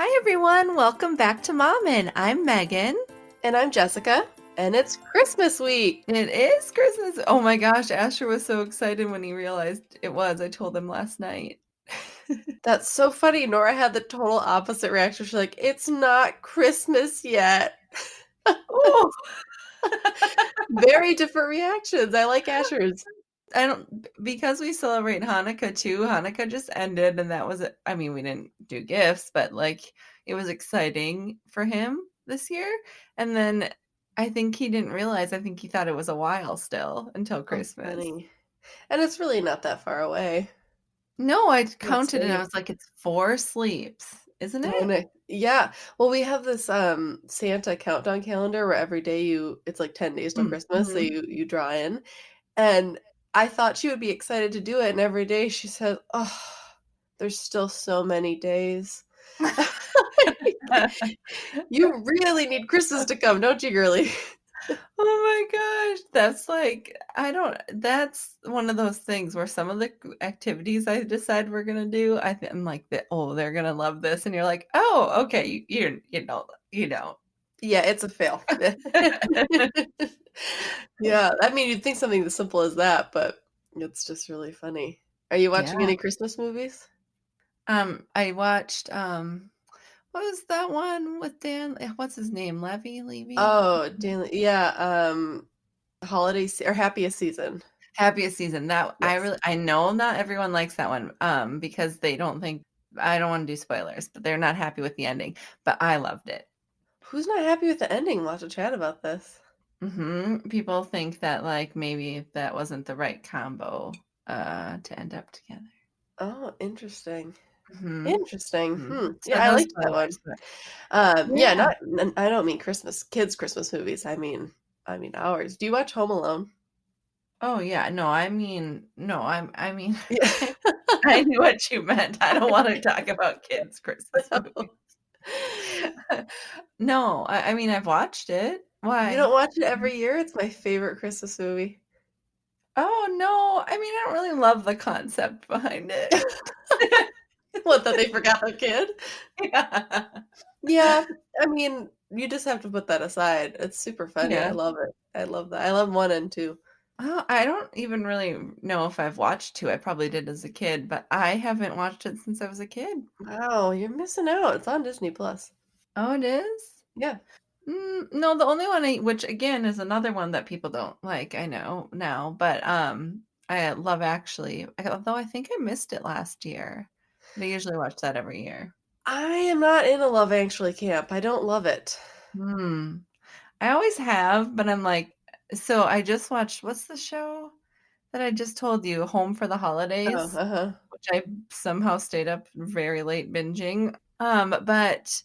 Hi everyone, welcome back to Mommin'. I'm Megan. And I'm Jessica, and it's Christmas week. It is Christmas. Oh my gosh, Asher was so excited when he realized it was. I told him last night. That's so funny. Nora had the total opposite reaction. She's like, it's not Christmas yet. Oh, Very different reactions. I like Asher's. because we celebrate Hanukkah too. Hanukkah just ended and that was it. I mean, we didn't do gifts, but like it was exciting for him this year. And then I think he didn't realize, I think he thought it was a while still until Christmas. Funny. And it's really not that far away. No, I That's counted and I great. was like, it's 4 sleeps, isn't Oh, it? no. Yeah. Well, we have this Santa countdown calendar where every day it's like 10 days till Christmas, so Mhm. you draw in. And I thought she would be excited to do it, and every day she said, "Oh, there's still so many days." You really need Christmas to come, don't you, girly? Oh my gosh, that's one of those things where some of the activities I decide we're gonna do, I'm like, oh, they're gonna love this, and you're like, oh, okay, you know. Yeah, it's a fail. Yeah, I mean, you'd think something as simple as that, but it's just really funny. Are you watching Yeah. any Christmas movies? I watched, what was that one with Dan? What's his name? Levy? Oh, yeah, or Happiest Season. Happiest Season. That Yes. I know not everyone likes that one, because they don't think I don't want to do spoilers, but they're not happy with the ending. But I loved it. Who's not happy with the ending? We'll have to chat about this. People think that like maybe that wasn't the right combo to end up together. Oh, interesting. hmm Interesting. So Yeah, I no liked that one. spoilers, but Yeah, yeah. not I don't mean kids' Christmas movies. I mean ours. Do you watch Home Alone? Oh yeah. No, I mean no. I mean Yeah. I knew what you meant. I don't want to talk about kids' Christmas movies. No, I mean I've watched it. You don't Why? watch it every year? It's my favorite Christmas movie. Oh no. I mean I don't really love the concept behind it. What, that they forgot their kid? Yeah. Yeah, I mean, you just have to put that aside. It's super funny. I Yeah. love it. I love that. I love 1 and 2. Oh, I don't even really know if I've watched 2. I probably did as a kid, but I haven't watched it since I was a kid. Wow, you're missing out. It's on Disney Plus. Oh, it is? Yeah. No, the only one which again is another one that people don't like, I know now, but I Love Actually, although I think I missed it last year. But I usually watch that every year. I am not in a Love Actually camp. I don't love it. Hmm. I always have, but I'm like, so I just watched, what's the show that I just told you, Home for the Oh, Holidays, uh-huh. which I somehow stayed up very late binging. But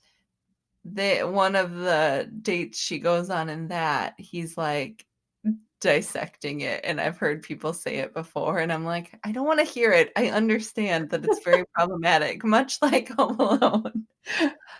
one of the dates she goes on in that, he's like dissecting it, and I've heard people say it before, and I'm like, I don't want to hear it. I understand that it's very problematic, much like Home Alone.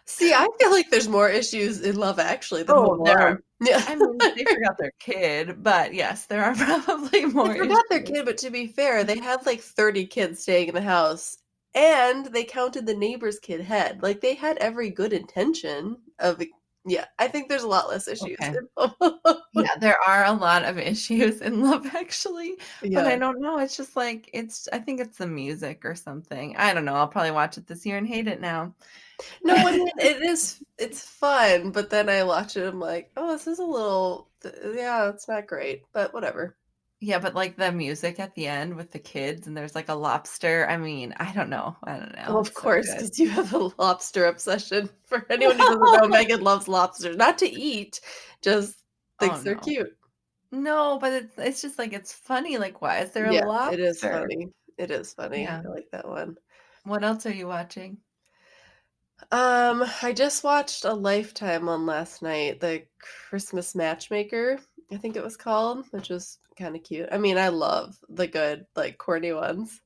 See, I feel like there's more issues in Love Actually than Oh, Home there are. Alone. Yeah. I mean, they forgot their kid, but yes, there are probably They more forgot their issues. kid, but to be fair, they had like 30 kids staying in the house, and they counted the neighbor's kid head. Like they had every good intention of yeah, I think there's a lot less issues Okay. in Home Alone. Yeah, there are a lot of issues in Love Actually, but I Yeah. don't know. It's just like I think it's the music or something. I don't know. I'll probably watch it this year and hate it now. No, I mean it's fun, but then I watch it, I'm like, oh, this is a little yeah, it's not great, but whatever. Yeah, but like the music at the end with the kids and there's like a lobster. I mean, I don't know. I don't know. Oh, of It's so course, good. because you have a lobster obsession. For anyone who doesn't know, Megan loves lobsters. Not to eat, just Oh thinks they're no. cute. No, but it's just like it's funny. Like, why is there a Yeah, it is lobster? funny. It is funny. Yeah. I like that one. What else are you watching? I just watched a Lifetime one last night, the Christmas Matchmaker, I think it was called, which was kind of cute. I mean, I love the good, like, corny ones.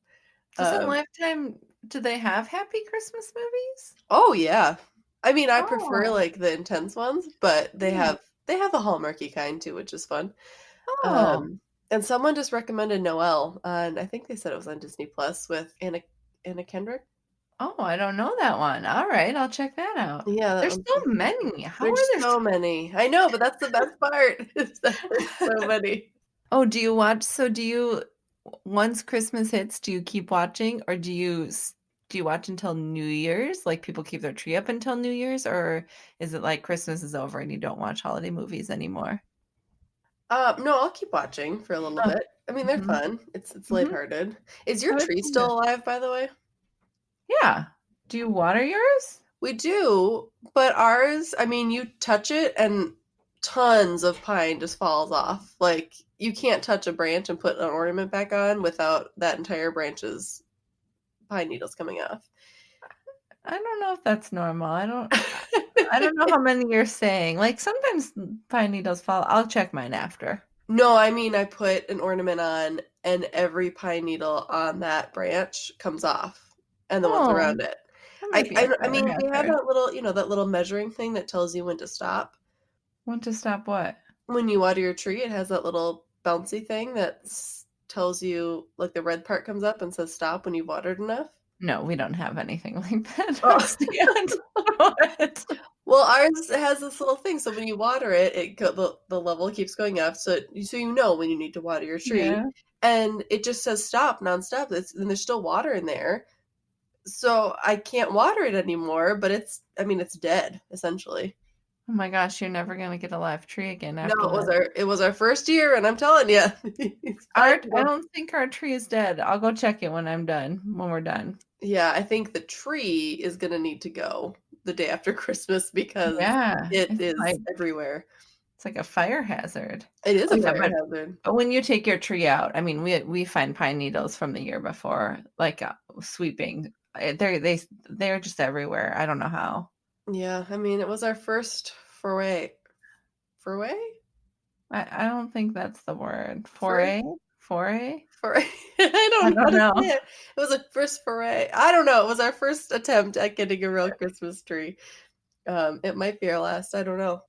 Doesn't Um, Lifetime do they have happy Christmas movies? oh yeah. I mean, I prefer Oh. like the intense ones, but they Yeah. have the Hallmarky kind too, which is fun. Oh. And someone just recommended Noelle, and I think they said it was on Disney Plus with Anna Kendrick. Oh, I don't know that one. All right, I'll check that out. Yeah, that There's one's so pretty good. many. How are There's there so many. I know, but that's the best part is that there's so many. Oh, do you watch do you once Christmas hits, do you keep watching or do you watch until New Year's? Like people keep their tree up until New Year's, or is it like Christmas is over and you don't watch holiday movies anymore? No, I'll keep watching for a little Oh, bit. I mean, they're mhm, fun. It's mhm. lighthearted. Is your Oh, it's tree so good. still alive, by the way? Yeah. Do you water yours? We do, but ours, I mean, you touch it and tons of pine just falls off. Like, you can't touch a branch and put an ornament back on without that entire branch's pine needles coming off. I don't know if that's normal. I don't know how many you're saying. Like sometimes pine needles fall. I'll check mine after. No, I mean, I put an ornament on and every pine needle on that branch comes off and the ones Oh, around it. that might be a I fire mean, we have hazard. that little, that little measuring thing that tells you when to stop. Want to stop what? When you water your tree, it has that little bouncy thing that tells you, like the red part comes up and says stop when you've watered enough. No, we don't have anything like that. Oh. Stand. What? Well, ours has this little thing, so when you water it, the level keeps going up, so you know when you need to water your tree, Yeah. and it just says stop nonstop. And there's still water in there, so I can't water it anymore. But I mean, it's dead essentially. Oh my gosh, you're never gonna get a live tree again No, after this. it was our first year, and I'm telling you, it's fine. I don't think our tree is dead. I'll go check it when I'm done, when we're done. Yeah, I think the tree is gonna need to go the day after Christmas because Yeah, it is everywhere. it's like a fire hazard. It is Oh a yeah, fire hazard. but when you take your tree out, I mean, we find pine needles from the year before, like sweeping. They're just everywhere. I don't know how. Yeah, I mean, it was our first foray. Foray? I don't think that's the word. Foray? Foray? Foray? Foray. I I don't know how don't to know. say it. It was a first foray. I don't know. It was our first attempt at getting a real Christmas tree. It might be our last. I don't know.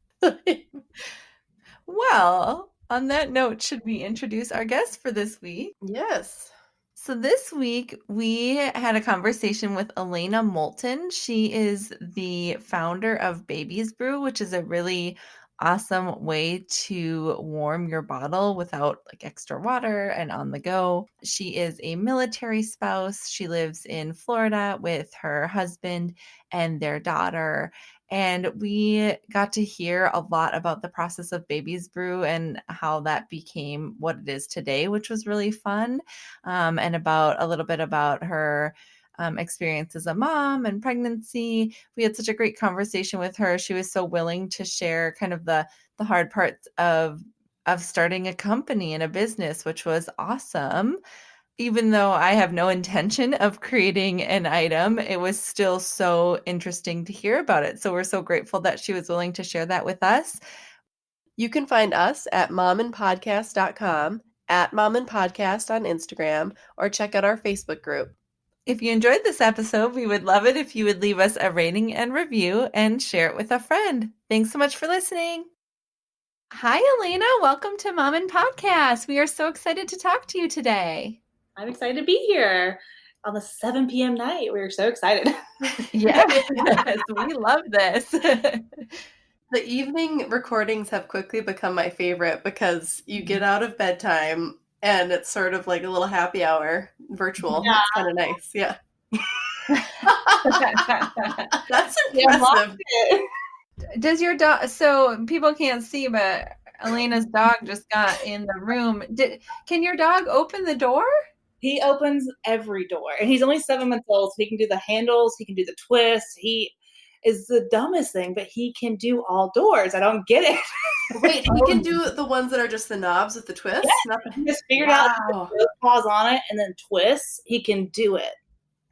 Well, on that note, should we introduce our guest for this week? Yes. So this week we had a conversation with Alaina Moulton. She is the founder of Brew, which is a really awesome way to warm your bottle without like extra water and on the go. She is a military spouse. She lives in Florida with her husband and their daughter. And we got to hear a lot about the process of Brew and how that became what it is today, which was really fun, and about a little bit about her experience as a mom and pregnancy. We had such a great conversation with her. She was so willing to share kind of the hard parts of starting a company and a business, which was awesome. Even though I have no intention of creating an item, it was still so interesting to hear about it. So we're so grateful that she was willing to share that with us. You can find us at momandpodcast.com, at Mom and Podcast on Instagram, or check out our Facebook group. If you enjoyed this episode, we would love it if you would leave us a rating and review and share it with a friend. Thanks so much for listening. Hi, Alaina. Welcome to Mom and Podcast. We are so excited to talk to you today. I'm excited to be here on the 7 p.m. night. We're so excited. Yes, we love this. The evening recordings have quickly become my favorite because you get out of bedtime and it's sort of like a little happy hour virtual. Yeah. It's kind of nice. Yeah. That's impressive. Does your dog, so people can't see, but Elena's dog just got in the room. Can your dog open the door? He opens every door, and he's only 7 months old, so he can do the handles, he can do the twists. He is the dumbest thing, but he can do all doors. I don't get it. Wait, he can do the ones that are just the knobs with the twist? Yes, he just figured out to pause on it and then twist. He can do it.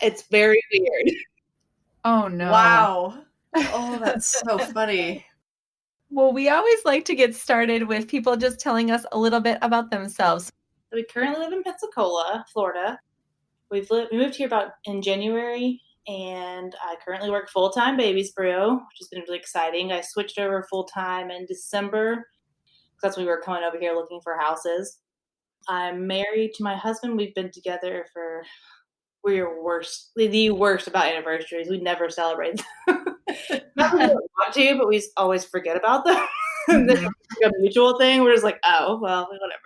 It's very weird. Oh, no. Wow. Oh, that's so funny. Well, we always like to get started with people just telling us a little bit about themselves. We currently live in Pensacola, Florida. We moved here in January, and I currently work full-time Brew, which has been really exciting. I switched over full-time in December because that's when we were coming over here looking for houses. I'm married to my husband. We've been together we're the worst about anniversaries. We never celebrate them. Not that we don't want to, but we always forget about them. It's like a mutual thing. We're just like, oh, well, whatever.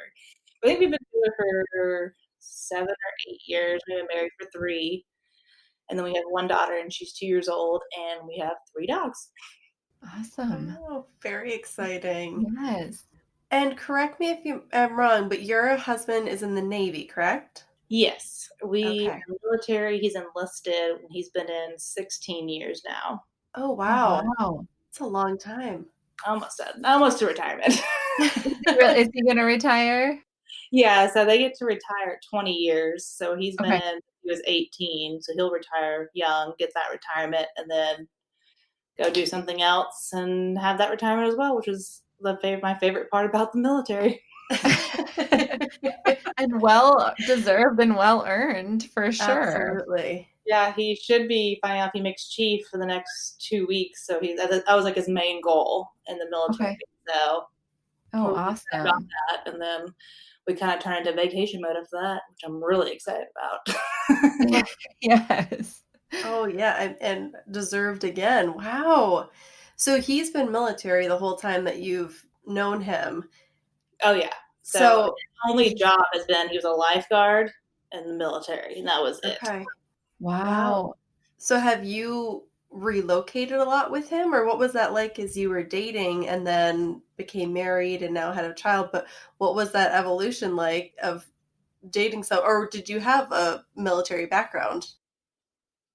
I think we've been together for 7 or 8 years. We've been married for 3. And then we have one daughter, and she's 2 years old, and we have 3 dogs. Awesome. Oh, very exciting. Yes. And correct me if I'm wrong, but your husband is in the Navy, correct? Yes. We Okay. are military. He's enlisted. He's been in 16 years now. Oh, wow. Wow. It's a long time. Almost to retirement. Is he going to retire? Yeah, so they get to retire at 20 years. So he's been Okay. he was 18, so he'll retire young, get that retirement, and then go do something else and have that retirement as well, which is my favorite part about the military. And well deserved and well earned for sure. Absolutely. Yeah, he should be finding out if he makes chief for the next 2 weeks. So that was like his main goal in the military. Okay. So Oh, we're excited about awesome. that, and then we kind of turn into vacation mode after that, which I'm really excited about. Yes. Oh, yeah, and deserved again. Wow. So he's been military the whole time that you've known him. Oh, yeah. So his only job has been he was a lifeguard in the military, and that was it. Okay. Wow. So have you relocated a lot with him, or what was that like as you were dating and then became married and now had a child? But what was that evolution like of dating or did you have a military background?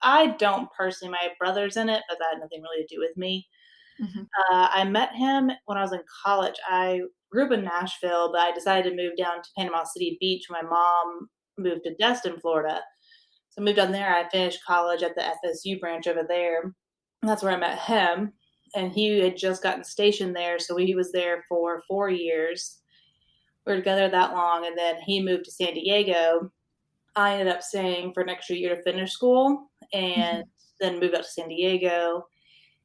I don't personally. My brother's in it, but that had nothing really to do with me. I met him when I was in college. I grew up in Nashville, but I decided to move down to Panama City Beach when my mom moved to Destin, Florida. So I moved down there. I finished college at the FSU branch over there. And that's where I met him. And he had just gotten stationed there. So he was there for 4 years. We were together that long. And then he moved to San Diego. I ended up staying for an extra year to finish school and then moved out to San Diego.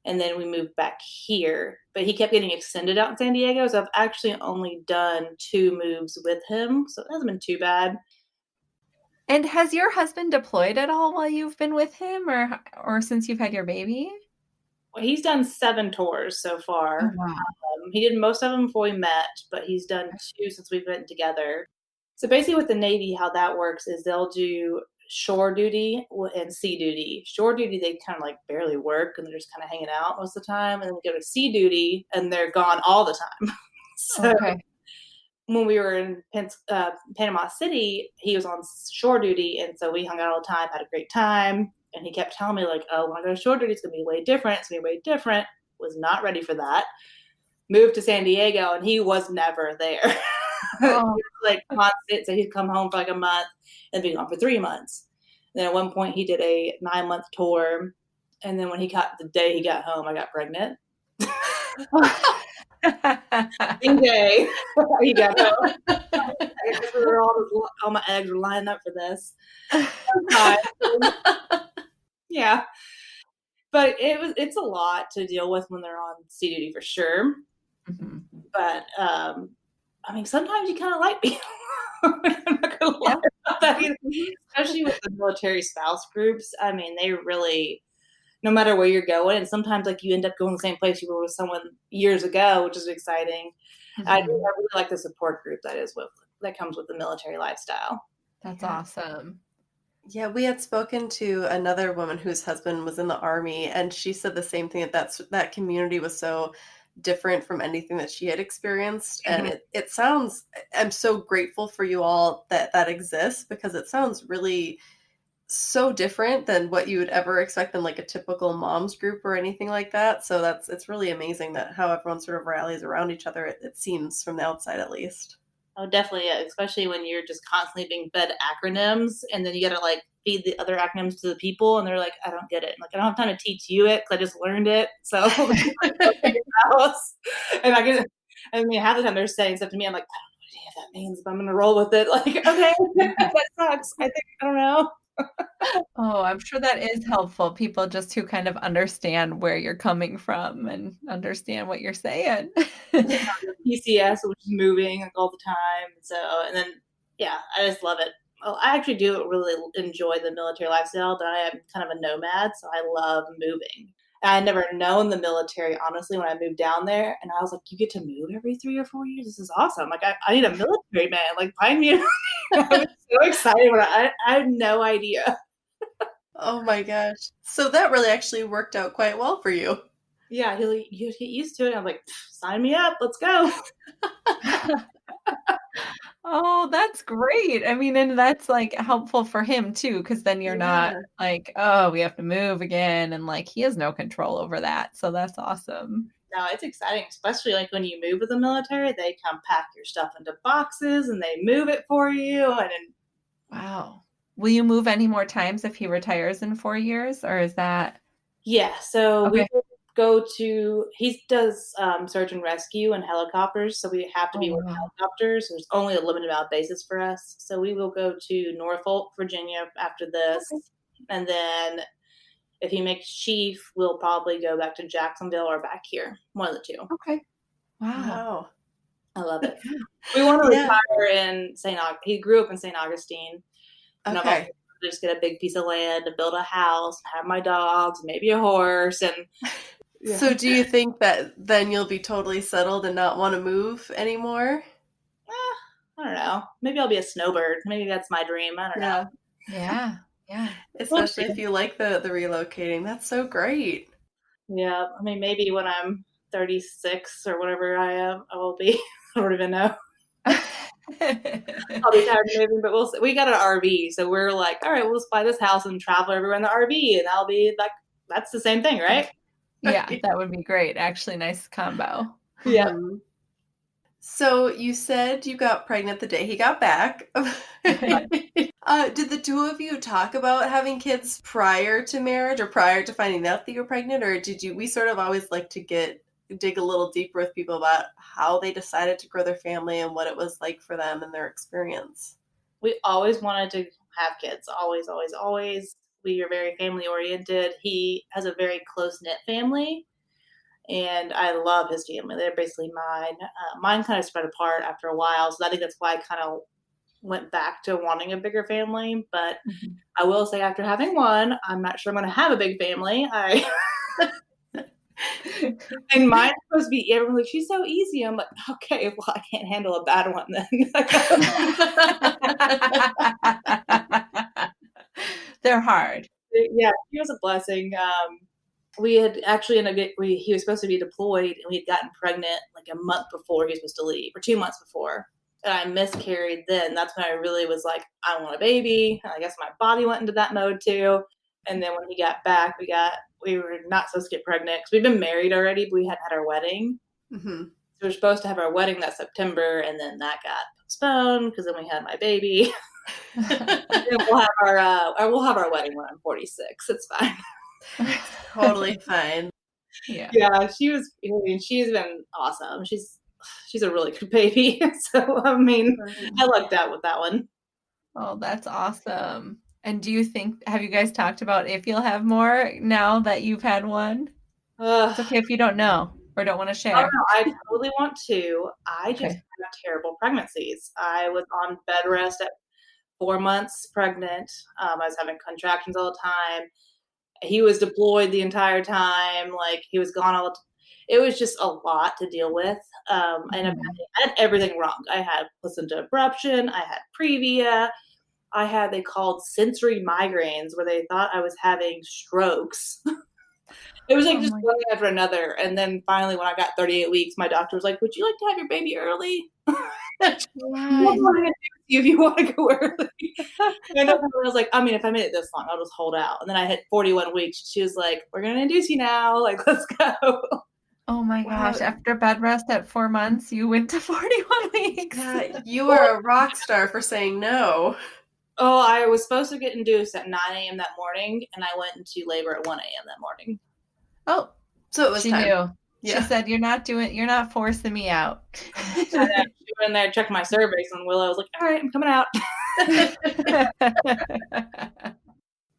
And then we moved back here. But he kept getting extended out in San Diego. So I've actually only done 2 moves with him. So it hasn't been too bad. And has your husband deployed at all while you've been with him or since you've had your baby? Well, he's done 7 tours so far. Oh, wow. He did most of them before we met, but he's done 2 since we've been together. So basically with the Navy, how that works is they'll do shore duty and sea duty. Shore duty, they kind of like barely work and they're just kind of hanging out most of the time. And then they go to sea duty and they're gone all the time. So when we were in Panama City, he was on shore duty. And so we hung out all the time, had a great time. And he kept telling me like, oh, when I go to shore duty, it's going to be way different. It's going to be way different. Was not ready for that. Moved to San Diego and he was never there. He was like constant. So he'd come home for like a month and be gone for 3 months. Then at one point he did a 9-month tour. And then when the day he got home, I got pregnant. Same day he got home. I guess all my eggs were lining up for this. Yeah. But it's a lot to deal with when they're on sea duty for sure. But I mean, sometimes you kind of like me. I'm not gonna lie about that either. Especially with the military spouse groups. I mean, they really, no matter where you're going, and sometimes like you end up going the same place you were with someone years ago, which is exciting. I really like the support group that comes with the military lifestyle. That's awesome. Yeah, we had spoken to another woman whose husband was in the Army, and she said the same thing, that community was so different from anything that she had experienced. And it sounds, I'm so grateful for you all that exists, because it sounds really so different than what you would ever expect in like a typical mom's group or anything like that. So it's really amazing that how everyone sort of rallies around each other, it seems, from the outside at least. Oh, definitely. Yeah. Especially when you're just constantly being fed acronyms and then you got to like feed the other acronyms to the people and they're like, I don't get it. Like, I don't have time to teach you it because I just learned it. So and I mean, half the time they're saying stuff to me. I'm like, I don't know what any of that means, but I'm going to roll with it. Like, okay, that sucks. I don't know. Oh, I'm sure that is helpful. People just who kind of understand where you're coming from and understand what you're saying. PCS, which is moving like all the time. So, and then, yeah, I just love it. well, I actually do really enjoy the military lifestyle, but I am kind of a nomad, so I love moving. And I never known the military, honestly, when I moved down there, and I was like, "You get to move every 3 or 4 years? This is awesome. Like, I need a military man. Like, find me." I was so excited when I had no idea. Oh my gosh. So that really actually worked out quite well for you. Yeah, he's like, "You get used to it." I'm like, "Sign me up. Let's go." Oh, that's great. I mean, and that's like helpful for him too, because then you're not Yeah. like, oh, we have to move again. And like he has no control over that. So that's awesome. No, it's exciting, especially like when you move with the military, they come pack your stuff into boxes and they move it for you. And Wow. Will you move any more times if he retires in 4 years? Or is that yeah, so we okay? will go to, he does search and rescue and helicopters. So we have to Oh be with wow. helicopters. There's only a limited amount of bases for us. So we will go to Norfolk, Virginia after this. Okay. And then if he makes chief, we'll probably go back to Jacksonville or back here. One of the two. Okay. Wow. Wow. I love it. We want to Yeah. retire in St. Augustine. He grew up in St. Augustine. And I've Okay. also just get a big piece of land to build a house, have my dogs, maybe a horse, and yeah. So do you think that then you'll be totally settled and not want to move anymore? I don't know. Maybe I'll be a snowbird. Maybe that's my dream. I don't know. Yeah. Yeah. Especially if you like the relocating. That's so great. Yeah, I mean, maybe when I'm 36 or whatever I am, I will be. I don't even know. I'll be tired of moving, but we'll see. We got an RV, so we're like, all right, we'll just buy this house and travel everywhere in the RV, and I'll be like, that's the same thing, right? Yeah, that would be great. Actually, nice combo. Yeah. Mhm. So you said you got pregnant the day he got back. Did the two of you talk about having kids prior to marriage or prior to finding out that you were pregnant, or did you? We sort of always like to dig a little deeper with people about how they decided to grow their family and what it was like for them and their experience. We always wanted to have kids. Always, always, always. We are very family oriented. He has a very close knit family, and I love his family. They're basically mine. Mine kind of spread apart after a while, so I think that's why I kind of went back to wanting a bigger family. But I will say, after having one, I'm not sure I'm going to have a big family. And mine's supposed to be, everyone's like, she's so easy. I'm like, okay, well, I can't handle a bad one then. They're hard. Yeah, he was a blessing. We had actually he was supposed to be deployed, and we had gotten pregnant like a month before he was supposed to leave, or 2 months before. And I miscarried then. That's when I really was like, I want a baby. And I guess my body went into that mode too. And then when he got back, we were not supposed to get pregnant because we'd been married already, but we hadn't had our wedding. Mm-hmm. So we were supposed to have our wedding that September, and then that got postponed because then we had my baby. we'll have our wedding when I'm 46. It's fine. Totally fine. Yeah, she's been awesome. She's a really good baby. So I mean, I lucked out with that one. Oh, that's awesome. And have you guys talked about if you'll have more now that you've had one? It's okay if you don't know or don't want to share. Oh, no, I totally want to. I just Okay. have terrible pregnancies. I was on bed rest at 4 months pregnant. I was having contractions all the time. He was deployed the entire time. Like, he was gone all the time. It was just a lot to deal with. And I had everything wrong. I had placenta abruption. I had previa. They called sensory migraines, where they thought I was having strokes. It was like just one after another. And then finally, when I got 38 weeks, my doctor was like, would you like to have your baby early? If you want to go early. And I was like, I mean, if I made it this long, I'll just hold out. And then I hit 41 weeks. She was like, we're going to induce you now. Like, let's go. Oh my gosh. After bed rest at 4 months, you went to 41 weeks. Yeah, you were a rock star for saying no. Oh, I was supposed to get induced at 9 a.m. that morning, and I went into labor at 1 a.m. that morning. Oh, so it was she time. knew. Yeah. She said, you're not forcing me out. She went in there, checked my cervix, and Willow was like, all right, I'm coming out.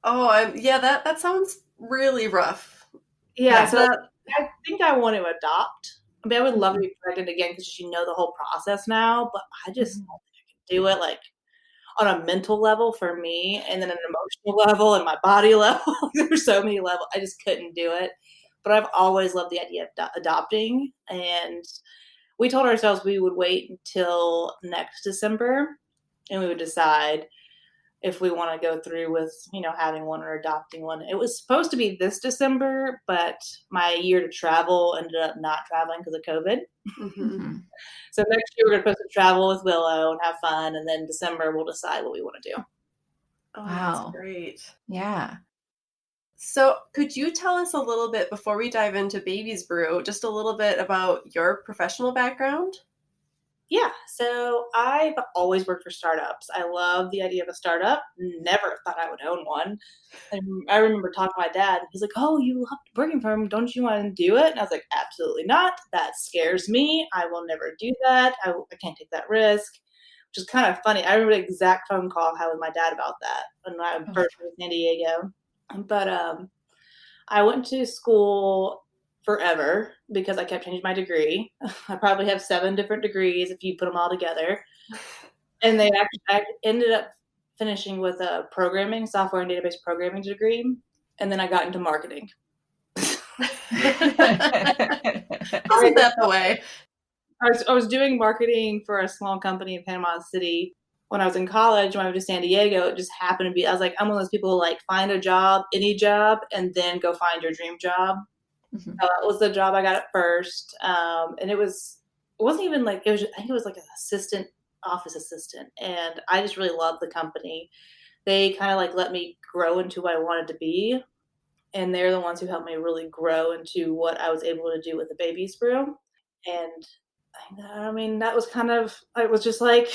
That sounds really rough. Yeah, so I think I want to adopt. I mean, I would love to be pregnant again because you know the whole process now, but I just don't think I can do it. Like, on a mental level for me, and then an emotional level and my body level. There were so many levels. I just couldn't do it. But I've always loved the idea of adopting. And we told ourselves we would wait until next December and we would decide if we want to go through with, having one or adopting one. It was supposed to be this December, but my year to travel ended up not traveling because of COVID. Mm-hmm. So next year we're going to supposed to travel with Willow and have fun, and then December we'll decide what we want to do. Oh, Wow. that's great. Yeah. So could you tell us a little bit, before we dive into Baby's Brew, just a little bit about your professional background? Yeah, so I've always worked for startups. I love the idea of a startup. Never thought I would own one. And I remember talking to my dad, and he's like, "Oh, you love working for him. Don't you want to do it?" And I was like, "Absolutely not. That scares me. I will never do that. I can't take that risk," which is kind of funny. I remember the exact phone call I had with my dad about that when I first moved to San Diego. But I went to school forever because I kept changing my degree. I probably have 7 different degrees if you put them all together. And I ended up finishing with a software and database programming degree. And then I got into marketing. Isn't that the way? I was doing marketing for a small company in Panama City. When I was in college, when I went to San Diego, it just happened to be, I was like, I'm one of those people who like find a job, any job, and then go find your dream job. Mm-hmm. So that was the job I got at first. And it wasn't even like, I think it was like an office assistant. And I just really loved the company. They kind of like let me grow into who I wanted to be. And they're the ones who helped me really grow into what I was able to do with the Baby's Brew. And I mean, that was it was just like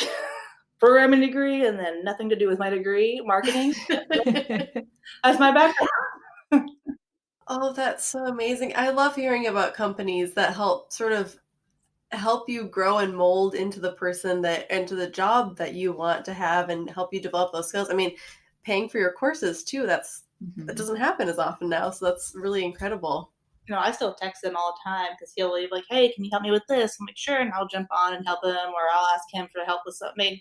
programming degree and then nothing to do with my degree, marketing. That's my background. Oh, that's so amazing. I love hearing about companies that help you grow and mold into the person into the job that you want to have and help you develop those skills. I mean, paying for your courses too, that doesn't happen as often now. So that's really incredible. I still text him all the time because he'll be like, "Hey, can you help me with this?" I'm like, "Sure." And I'll jump on and help him, or I'll ask him for help with something.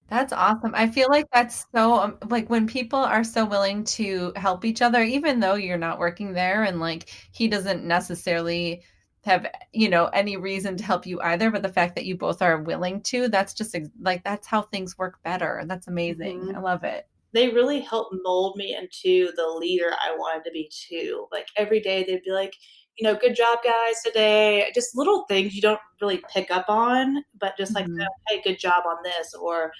That's awesome. I feel like that's so like when people are so willing to help each other, even though you're not working there and like he doesn't necessarily have, any reason to help you either, but the fact that you both are willing to, that's just like, that's how things work better. That's amazing. Mm-hmm. I love it. They really helped mold me into the leader I wanted to be too. Like every day they'd be like, "Good job guys today." Just little things you don't really pick up on, but just like, "Hey, good job on this." Or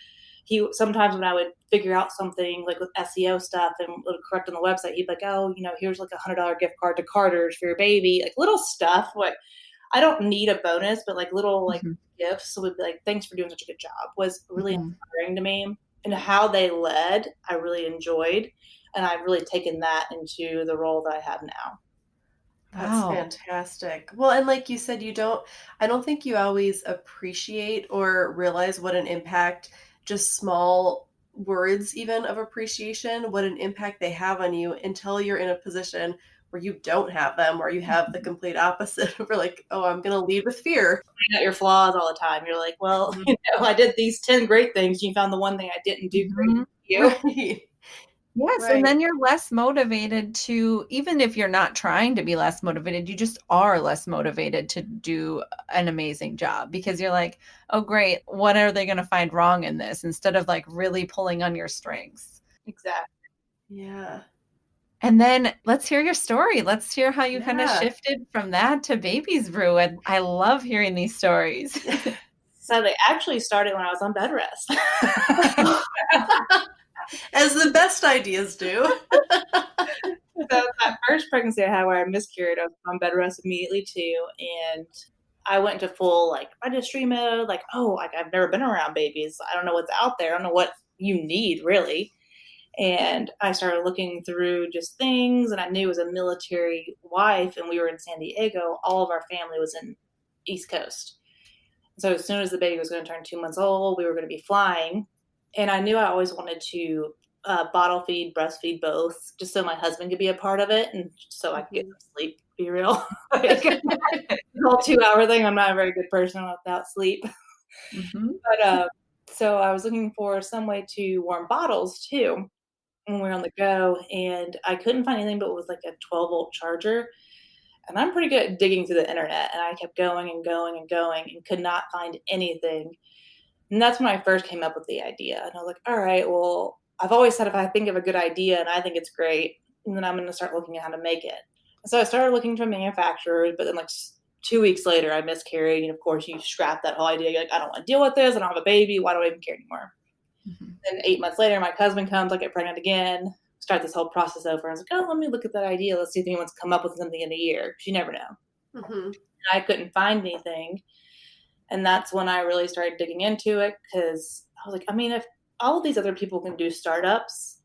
sometimes when I would figure out something like with SEO stuff and would correct on the website, he'd be like, "Oh, here's like $100 gift card to Carter's for your baby." Like little stuff. Like I don't need a bonus, but like little like gifts. So we'd be like, "Thanks for doing such a good job," was really inspiring to me. And how they led, I really enjoyed. And I've really taken that into the role that I have now. That's fantastic. Well, and like you said, I don't think you always appreciate or realize what an impact just small words even of appreciation, what an impact they have on you until you're in a position where you don't have them, or you have the complete opposite. We're like, "Oh, I'm going to lead with fear." Finding out your flaws all the time. You're like, "Well, I did these 10 great things. You found the one thing I didn't do great for you." Right. Yes, right. And then you're less motivated to, even if you're not trying to be less motivated, you just are less motivated to do an amazing job because you're like, "Oh, great. What are they going to find wrong in this?" Instead of like really pulling on your strengths. Exactly. Yeah. And then let's hear your story. Let's hear how you kind of shifted from that to Baby's Brew. And I love hearing these stories. So they actually started when I was on bed rest. As the best ideas do. So that first pregnancy I had where I miscarried, I was on bed rest immediately too. And I went into full like registry mode, like, I've never been around babies. I don't know what's out there. I don't know what you need really. And I started looking through just things, and I knew as a military wife, and we were in San Diego, all of our family was in East Coast. So as soon as the baby was going to turn 2 months old, we were going to be flying. And I knew I always wanted to bottle feed, breastfeed both, just so my husband could be a part of it, and so I could get some sleep, be real. The whole 2-hour thing, I'm not a very good person without sleep. But So I was looking for some way to warm bottles too when we were on the go, and I couldn't find anything but with like a 12-volt charger. And I'm pretty good at digging through the internet, and I kept going and going and going and could not find anything. And that's when I first came up with the idea. And I was like, all right, well, I've always said if I think of a good idea and I think it's great, then I'm going to start looking at how to make it. And so I started looking to manufacturers, but then like 2 weeks later, I miscarried. And of course, you scrap that whole idea. You're like, I don't want to deal with this. I don't have a baby. Why do I even care anymore? Mhm. Then 8 months later, my husband comes, I get pregnant again, start this whole process over. I was like, oh, let me look at that idea. Let's see if anyone's come up with something in a year. 'Cause you never know. Mm-hmm. I couldn't find anything. And that's when I really started digging into it because I was like, I mean, if all of these other people can do startups,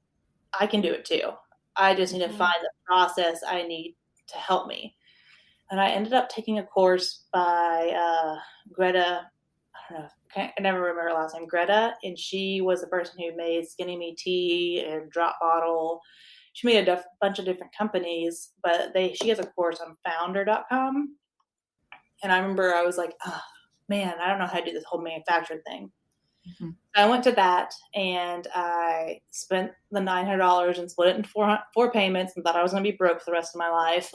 I can do it too. I just need to Mhm. find the process I need to help me. And I ended up taking a course by Greta. I don't know. I never remember her last name, Greta. And she was the person who made Skinny Me Tea and Drop Bottle. She made a bunch of different companies, but she has a course on founder.com. And I remember I was like, oh, man, I don't know how to do this whole manufacturing thing. Mhm. I went to that and I spent the $900 and split it in four payments and thought I was going to be broke for the rest of my life.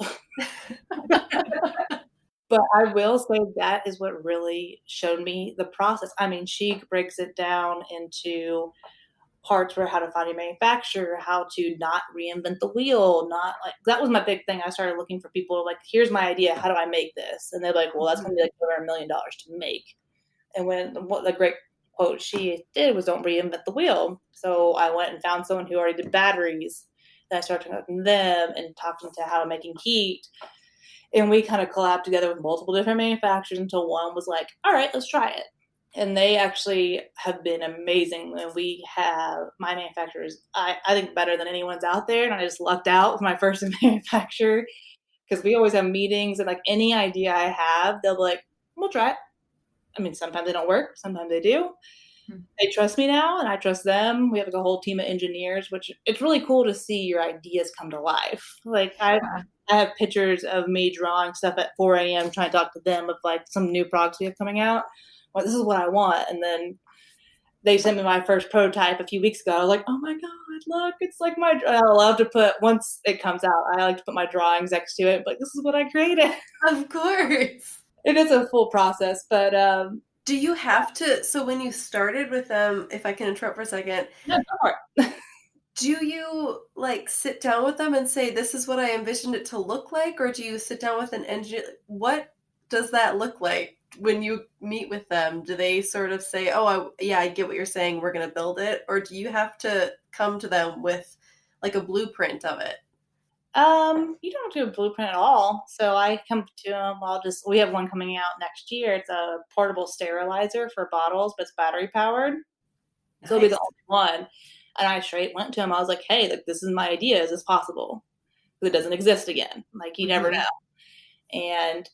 But I will say that is what really showed me the process. I mean, she breaks it down into parts where how to find a manufacturer, how to not reinvent the wheel, not like that was my big thing. I started looking for people like, here's my idea, how do I make this? And they're like, well, that's going to be like over $1 million to make. And what the great quote she did was don't reinvent the wheel. So I went and found someone who already did batteries. Then I started talking to them and talking to how to making heat. And we kind of collabed together with multiple different manufacturers until one was like, all right, let's try it. And they actually have been amazing. And we have my manufacturers, I think, better than anyone's out there. And I just lucked out with my first manufacturer because we always have meetings and like any idea I have, they'll be like, we'll try it. I mean, sometimes they don't work, sometimes they do. They trust me now and I trust them. We have like a whole team of engineers, which it's really cool to see your ideas come to life. Like I have pictures of me drawing stuff at 4 a.m. trying to talk to them of like some new products we have coming out. Well, this is what I want. And then they sent me my first prototype a few weeks ago. I was like, oh my God, look, it's like I love to put, once it comes out, I like to put my drawings next to it. Like, this is what I created. Of course. It is a full process, but do you have to, so when you started with them, if I can interrupt for a second, no, go for it. do you like sit down with them and say, this is what I envisioned it to look like? Or do you sit down with an engineer? What does that look like when you meet with them? Do they sort of say, oh, I get what you're saying, we're going to build it? Or do you have to come to them with like a blueprint of it? You don't have to do a blueprint at all. So I come to them. We have one coming out next year. It's a portable sterilizer for bottles, but it's battery powered. Nice. So it'll be the only one. And I straight went to him. I was like, hey, like, this is my idea. Is this possible? Because it doesn't exist again. Like, you never know. And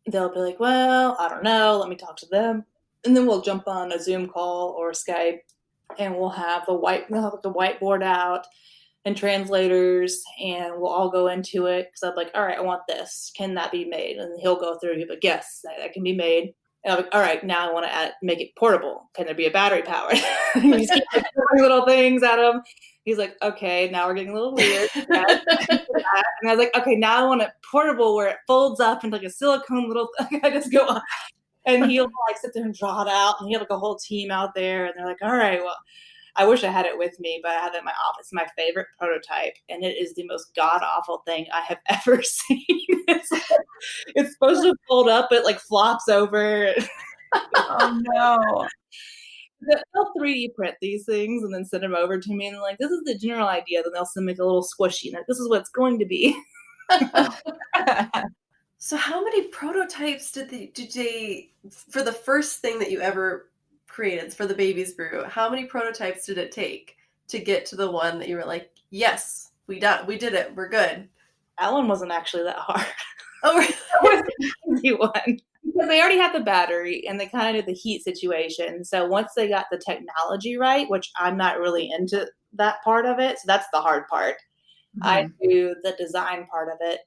they'll be like, well, I don't know. Let me talk to them. And then we'll jump on a Zoom call or Skype and we'll have the whiteboard out and translators, and we'll all go into it because I'm like, all right, I want this. Can that be made? And he'll go through. He'll be like, yes, that can be made. And I'm like, all right, now I want to make it portable. Can there be a battery powered? You just keep little things at him. He's like, okay, now we're getting a little weird. And I was like, okay, now I want it portable where it folds up into like a silicone little thing. I just go on. And he'll like sit there and draw it out. And he had like a whole team out there. And they're like, all right, well, I wish I had it with me, but I have it in my office. My favorite prototype, and it is the most god-awful thing I have ever seen. It's supposed to fold up, it like flops over. Oh no. They'll 3D print these things and then send them over to me, and like, this is the general idea. Then they'll send me a little squishy, and this is what it's going to be. So how many prototypes did they for the first thing that you ever created for the Baby's Brew, how many prototypes did it take to get to the one that you were like, yes, we did it, we're good? That one wasn't actually that hard. Oh, really? That was an easy one. Because they already had the battery and they kind of did the heat situation. So once they got the technology right, which I'm not really into that part of it, so that's the hard part. Mm-hmm. I do the design part of it,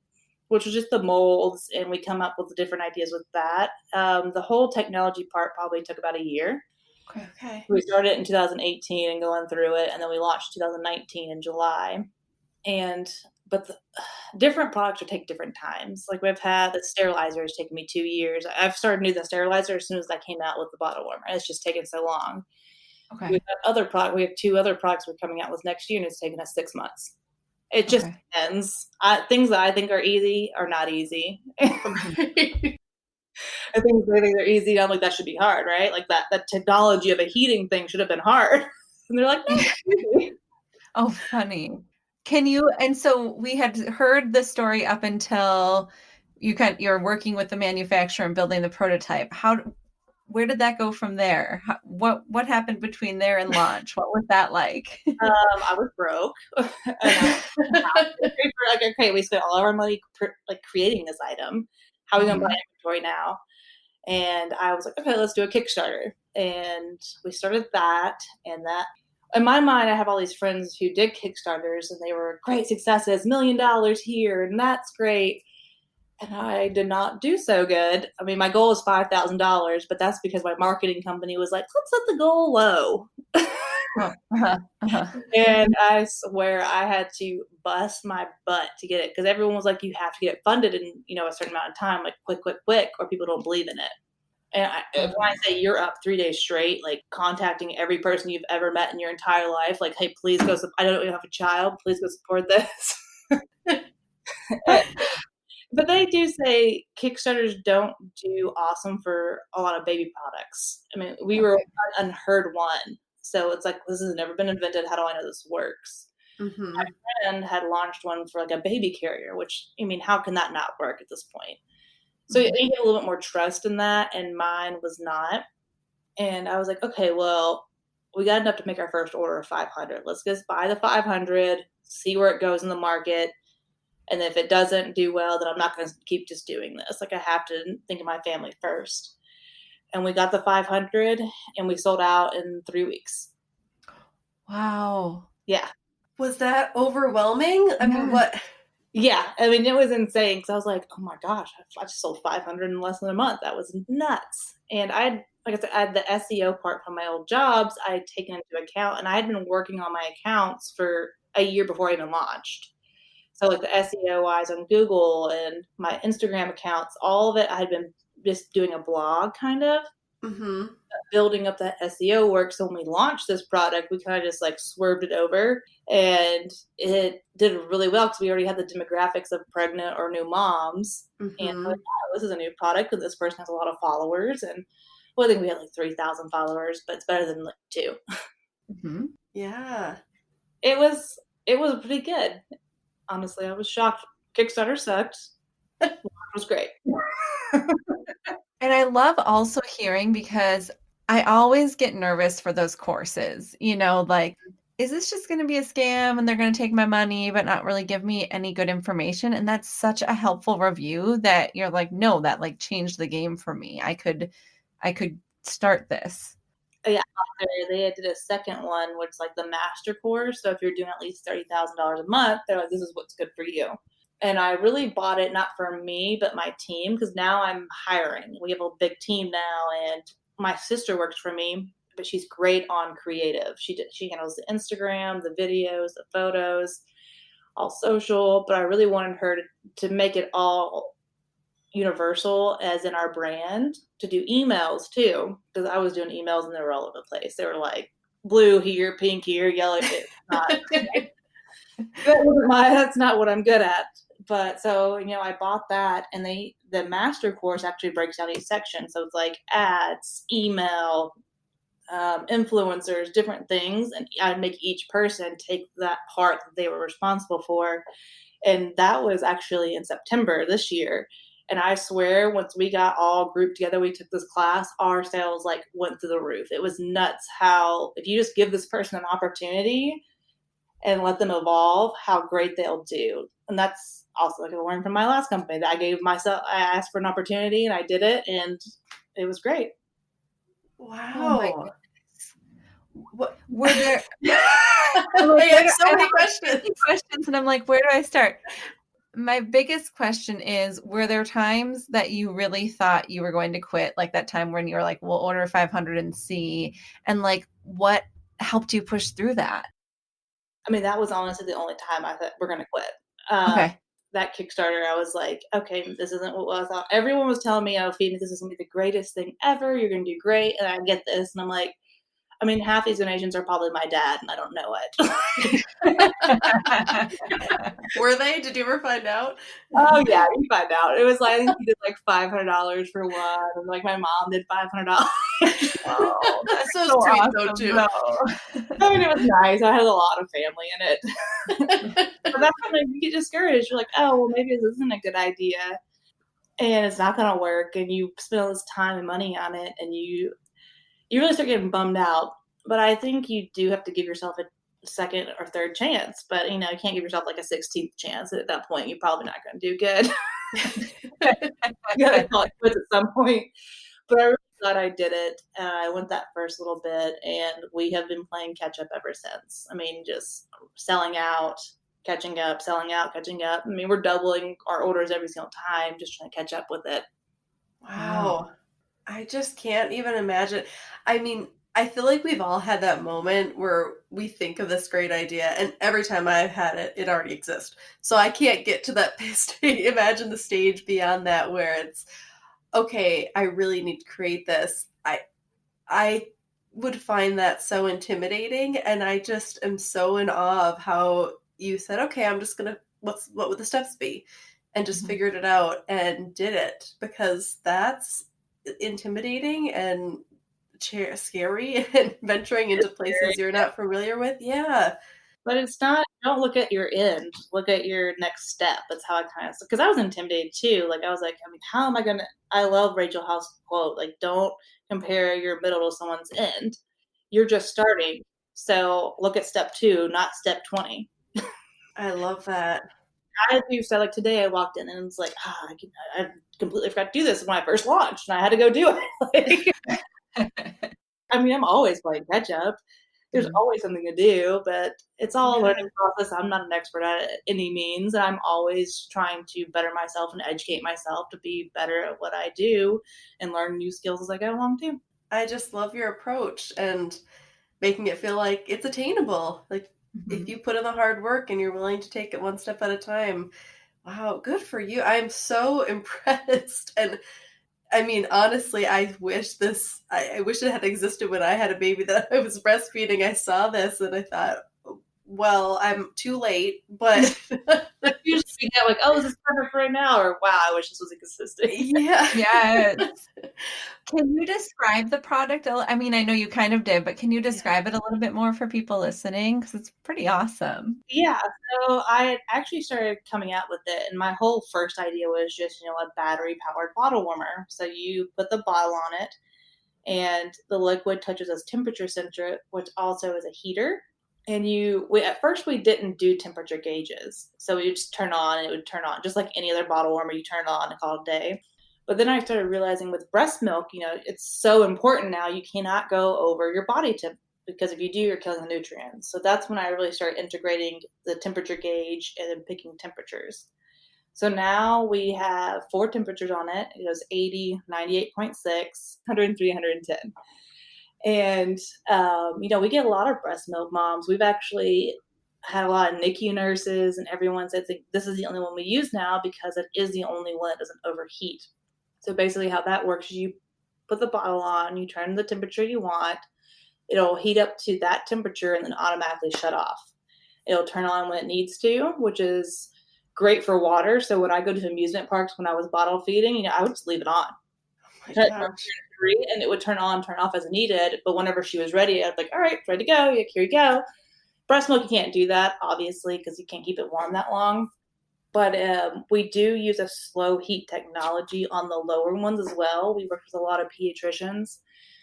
which was just the molds, and we come up with different ideas with that. The whole technology part probably took about a year. Okay. We started it in 2018 and going through it, and then we launched 2019 in July. But the different products will take different times. Like we've had the sterilizer has taken me 2 years. I've started using the sterilizer as soon as I came out with the bottle warmer. It's just taken so long. Okay. We've got other product. We have 2 other products we're coming out with next year, and it's taken us 6 months. It just depends. Things that I think are easy are not easy. I think they think they're easy. I'm like, that should be hard, right? Like that technology of a heating thing should have been hard. And they're like, no, it's easy. Oh, funny. And so we had heard the story up until you're working with the manufacturer and building the prototype. Where did that go from there? What happened between there and launch? What was that like? I was broke. And like, okay, we spent all our money creating this item. How are we going to buy inventory now? And I was like, okay, let's do a Kickstarter. And we started that. And that, in my mind, I have all these friends who did Kickstarters, and they were great successes, $1 million here, and that's great. And I did not do so good. I mean, my goal was $5,000, but that's because my marketing company was like, let's set the goal low. And I swear I had to bust my butt to get it, because everyone was like, you have to get it funded in, a certain amount of time, like quick, or people don't believe in it. And when I say you're up 3 days straight, like contacting every person you've ever met in your entire life, like, hey, please go. I don't even have a child. Please go support this. But they do say Kickstarters don't do awesome for a lot of baby products. I mean, we were an unheard one. So it's like, this has never been invented. How do I know this works? Mm-hmm. My friend had launched one for like a baby carrier, which, I mean, how can that not work at this point? So you get a little bit more trust in that, and mine was not. And I was like, okay, well, we got enough to make our first order of 500. Let's just buy the 500, see where it goes in the market. And if it doesn't do well, then I'm not going to keep just doing this. Like, I have to think of my family first. And we got the 500, and we sold out in 3 weeks. Wow. Yeah. Was that overwhelming? I mean, what? Yeah. I mean, it was insane, because I was like, oh my gosh, I just sold 500 in less than a month. That was nuts. And I had the SEO part from my old jobs I had taken into account, and I had been working on my accounts for a year before I even launched. So like the SEO wise on Google and my Instagram accounts, all of it, I had been just doing a blog kind of, building up that SEO work. So when we launched this product, we kind of just like swerved it over, and it did really well because we already had the demographics of pregnant or new moms. And like, oh, this is a new product, and this person has a lot of followers. And well, I think we had like 3,000 followers, but it's better than like 2. Yeah. It was pretty good. Honestly, I was shocked. Kickstarter sucked. It was great. And I love also hearing, because I always get nervous for those courses, like, is this just going to be a scam and they're going to take my money but not really give me any good information? And that's such a helpful review that you're like, no, that like changed the game for me. I could start this. Yeah, they did a second one, which is like the master course. So if you're doing at least $30,000 a month, they're like, this is what's good for you. And I really bought it not for me, but my team, because now I'm hiring. We have a big team now, and my sister works for me, but she's great on creative. She handles the Instagram, the videos, the photos, all social. But I really wanted her to make it all universal, as in our brand, to do emails too, because I was doing emails and they were all over the place. They were like blue here, pink here, yellow here. That's not what I'm good at. But so, I bought that, and the master course actually breaks down each section. So it's like ads, email, influencers, different things. And I'd make each person take that part that they were responsible for. And that was actually in September this year. And I swear, once we got all grouped together, we took this class, our sales like went through the roof. It was nuts how, if you just give this person an opportunity and let them evolve, how great they'll do. And that's also like I learned from my last company, that I asked for an opportunity and I did it, and it was great. Wow. Oh my goodness. What were there? I have so many questions. And I'm like, where do I start? My biggest question is, were there times that you really thought you were going to quit? Like that time when you were like, we'll order 500 and see, and like, what helped you push through that? I mean, that was honestly the only time I thought we're going to quit. Okay. That Kickstarter, I was like, okay, this isn't what I thought. Everyone was telling me, oh, Phoenix, this is going to be the greatest thing ever. You're going to do great. And I get this. And I'm like, I mean, half these donations are probably my dad, and I don't know it. Were they? Did you ever find out? Oh yeah, you find out. It was like, I think he did like $500 for one, and like my mom did $500. Oh, That's so so sweet, awesome, though, too. I mean, it was nice. I had a lot of family in it. But that's when you get discouraged. You're like, oh, well, maybe this isn't a good idea, and it's not going to work. And you spend all this time and money on it, and you really start getting bummed out. But I think you do have to give yourself a second or third chance. But, you can't give yourself like a 16th chance. At that point, you're probably not going to do good. You got to call it quits at some point. But I really glad I did it. I went that first little bit, and we have been playing catch up ever since. I mean, just selling out, catching up, selling out, catching up. I mean, we're doubling our orders every single time, just trying to catch up with it. Wow. I just can't even imagine. I mean, I feel like we've all had that moment where we think of this great idea, and every time I've had it, it already exists. So I can't get to that stage, imagine the stage beyond that where it's, okay, I really need to create this. I would find that so intimidating, and I just am so in awe of how you said, okay, I'm just gonna, what would the steps be? And just figured it out and did it, because that's intimidating and scary and venturing into places you're not familiar with. Yeah. But it's not, don't look at your end, look at your next step. That's how I kind of, because I was intimidated too. Like, I was like, I mean, how am I going to, I love Rachel House quote, like, don't compare your middle to someone's end. You're just starting. So look at step 2, not step 20. I love that. I do. So like today I walked in and it was like, I completely forgot to do this when I first launched, and I had to go do it. I mean, I'm always playing catch up. There's always something to do, but it's all a learning process. I'm not an expert at it any means, and I'm always trying to better myself and educate myself to be better at what I do and learn new skills as I go along too. I just love your approach and making it feel like it's attainable. Like, if you put in the hard work and you're willing to take it one step at a time, wow, good for you. I'm so impressed. And I mean, honestly, I wish it had existed when I had a baby that I was breastfeeding. I saw this and I thought, well, I'm too late, but usually we get like, oh, this is perfect right now, or wow, I wish this was consistent. Yeah. Yes. Can you describe the product? I mean, I know you kind of did, but can you describe it a little bit more for people listening? Because it's pretty awesome. Yeah, so I actually started coming out with it, and my whole first idea was just, a battery-powered bottle warmer. So you put the bottle on it, and the liquid touches a temperature sensor, which also is a heater. And at first we didn't do temperature gauges. So we would just turn on and it would turn on, just like any other bottle warmer, you turn it on and call it a day. But then I started realizing with breast milk, it's so important now, you cannot go over your body temp, because if you do, you're killing the nutrients. So that's when I really started integrating the temperature gauge and then picking temperatures. So now we have 4 temperatures on it. It goes 80, 98.6, 103, 110. And, we get a lot of breast milk moms. We've actually had a lot of NICU nurses, and everyone said this is the only one we use now because it is the only one that doesn't overheat. So basically how that works is you put the bottle on, you turn the temperature you want, it'll heat up to that temperature and then automatically shut off. It'll turn on when it needs to, which is great for water. So when I go to amusement parks, when I was bottle feeding, I would just leave it on. And it would turn on, turn off as needed. But whenever she was ready, I'd be like, all right, ready to go. Yeah, here you go. Breast milk, you can't do that, obviously, because you can't keep it warm that long. But we do use a slow heat technology on the lower ones as well. We work with a lot of pediatricians,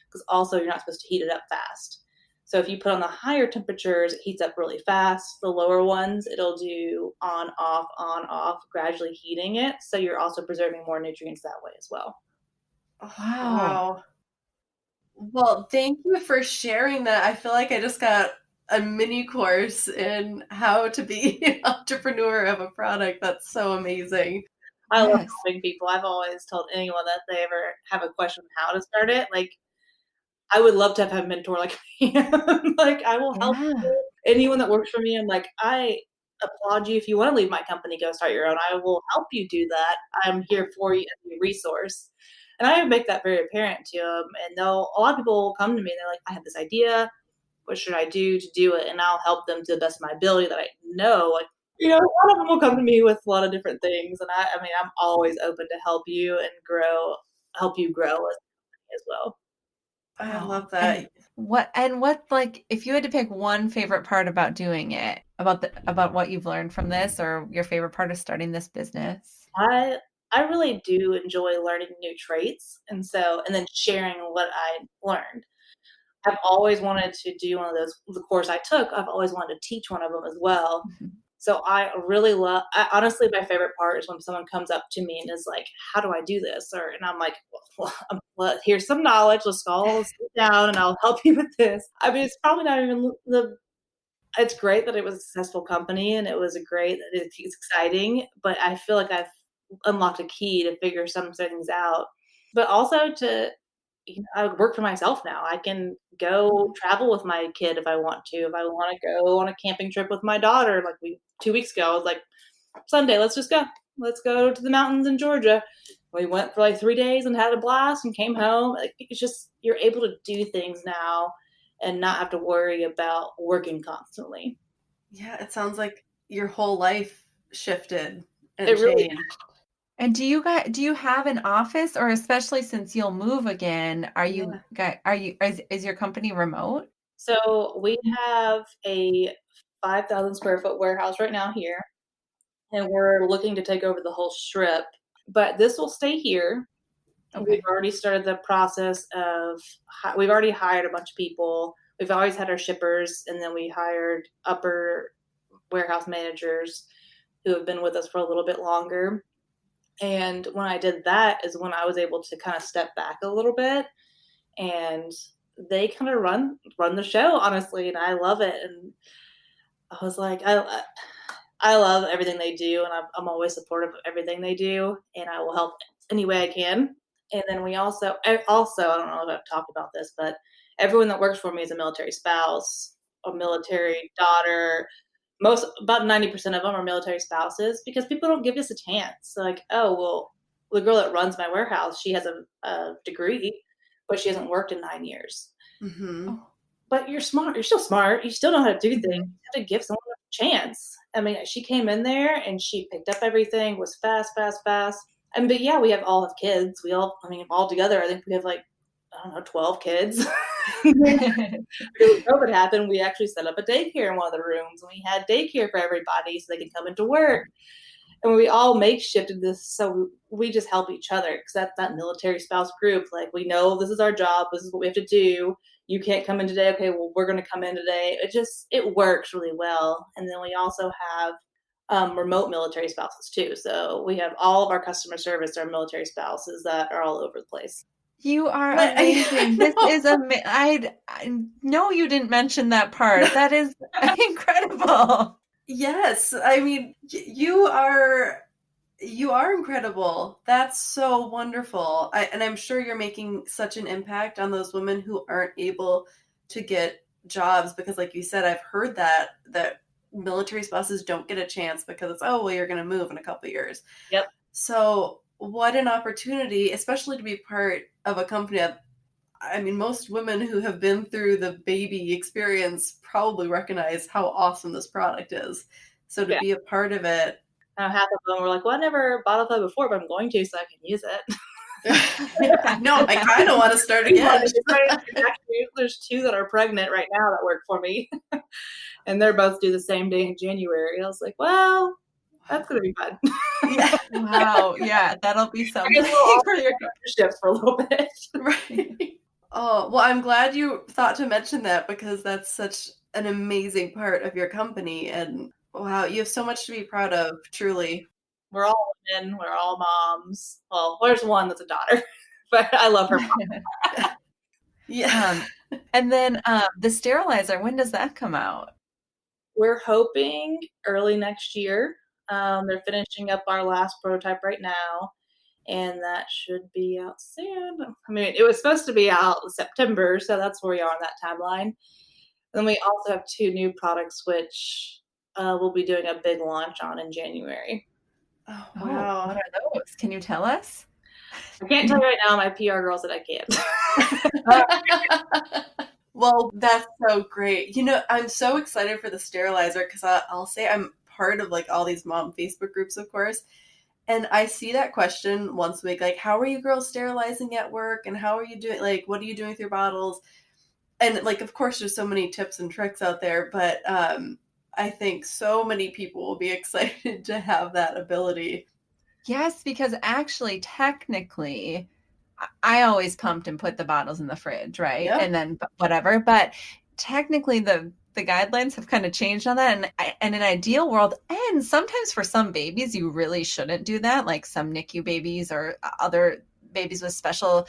because also you're not supposed to heat it up fast. So if you put on the higher temperatures, it heats up really fast. The lower ones, it'll do on, off, gradually heating it. So you're also preserving more nutrients that way as well. Wow. Well, thank you for sharing that. I feel like I just got a mini course in how to be an entrepreneur of a product. That's so amazing. I love Yes. helping people. I've always told anyone that they ever have a question on how to start it, like, I would love to have a mentor like me. Like, I will help Yeah. you. Anyone that works for me, I'm like, I applaud you. If you want to leave my company, go start your own. I will help you do that. I'm here for you as a resource. And I make that very apparent to them. And they'll, a lot of people will come to me and they're like, I have this idea. What should I do to do it? And I'll help them to the best of my ability that I know. Like, a lot of them will come to me with a lot of different things. And I mean, I'm always open to help you and help you grow as well. I Wow. love that. And what like if you had to pick one favorite part about doing it, about what you've learned from this or your favorite part of starting this business? I really do enjoy learning new traits, and then sharing what I learned. I've always wanted to do one of those. The course I took, I've always wanted to teach one of them as well. Mhm. So I really love. Honestly, my favorite part is when someone comes up to me and is like, "How do I do this?" And I'm like, well, "Here's some knowledge. Let's all sit down, and I'll help you with this." I mean, it's probably not even the. It's great that it was a successful company, and it was a great. It's exciting, but I feel like I've unlocked a key to figure some things out. But also I work for myself now. I can go travel with my kid if I want to. If I want to go on a camping trip with my daughter, like 2 weeks ago, I was like, Sunday, let's just go. Let's go to the mountains in Georgia. We went for like 3 days and had a blast and came home. Like, it's just, you're able to do things now and not have to worry about working constantly. Yeah, it sounds like your whole life shifted and It really changed. And do you have an office, or especially since you'll move again, is your company remote? So we have a 5,000 square foot warehouse right now here, and we're looking to take over the whole strip. But this will stay here. We've Okay. already started the process of, we've already hired a bunch of people. We've always had our shippers, and then we hired upper warehouse managers who have been with us for a little bit longer. And when I did that is when I was able to kind of step back a little bit, and they kind of run the show, honestly, and I love it. And I was like, I love everything they do, and I'm always supportive of everything they do, and I will help any way I can. And then I don't know if I've talked about this, but everyone that works for me is a military spouse, a military daughter. About 90% of them are military spouses because people don't give us a chance. So like, oh well, the girl that runs my warehouse, she has a degree, but she hasn't worked in 9 years. Mm-hmm. Oh. But you're smart. You're still smart. You still know how to do things. Mhm. You have to give someone a chance. I mean, she came in there and she picked up everything, was fast, fast, fast. But yeah, we all have kids. All together, I think we have like, I don't know, 12 kids. When COVID happened, we actually set up a daycare in one of the rooms. And we had daycare for everybody so they can come into work. And we all makeshifted this, so we just help each other because that's that military spouse group. Like, we know this is our job, this is what we have to do. You can't come in today. Okay, well, we're going to come in today. It works really well. And then we also have remote military spouses too. So we have all of our customer service are military spouses that are all over the place. You are amazing. This is I know you didn't mention that part. That is incredible. Yes, I mean, you are incredible. That's so wonderful. And I'm sure you're making such an impact on those women who aren't able to get jobs because, like you said, I've heard that military spouses don't get a chance because it's, oh, well, you're going to move in a couple of years. Yep. So what an opportunity, especially to be part of a company of, I mean, most women who have been through the baby experience probably recognize how awesome this product is. So to be a part of it. Now half of them were like, well, I never bought a before, but I'm going to so I can use it. No, I kind of want to start again. Actually, there's 2 that are pregnant right now that work for me. And they're both due the same day in January. I was like, well, that's going to be fun. Yeah. Wow. Yeah, that'll be something for your shifts for a little bit. Right. Oh, well, I'm glad you thought to mention that because that's such an amazing part of your company. And wow, you have so much to be proud of, truly. We're all women. We're all moms. Well, there's one that's a daughter, but I love her mom. Yeah. And then the sterilizer, when does that come out? We're hoping early next year. They're finishing up our last prototype right now, and that should be out soon. I mean, it was supposed to be out in September, so that's where we are on that timeline. Then we also have 2 new products, which we'll be doing a big launch on in January. Oh, Oh, wow. what are those? Can you tell us? I can't tell you right now. My PR girl said I can't. Well, that's so great. I'm so excited for the sterilizer because I'll say I'm part of like all these mom Facebook groups, of course. And I see that question once a week, like, how are you girls sterilizing at work? And how are you doing? Like, what are you doing with your bottles? And like, of course, there's so many tips and tricks out there, but I think so many people will be excited to have that ability. Yes, because actually, technically, I always pumped and put the bottles in the fridge, right? Yeah. And then whatever. But technically, the guidelines have kind of changed on that. And in an ideal world, and sometimes for some babies, you really shouldn't do that. Like some NICU babies or other babies with special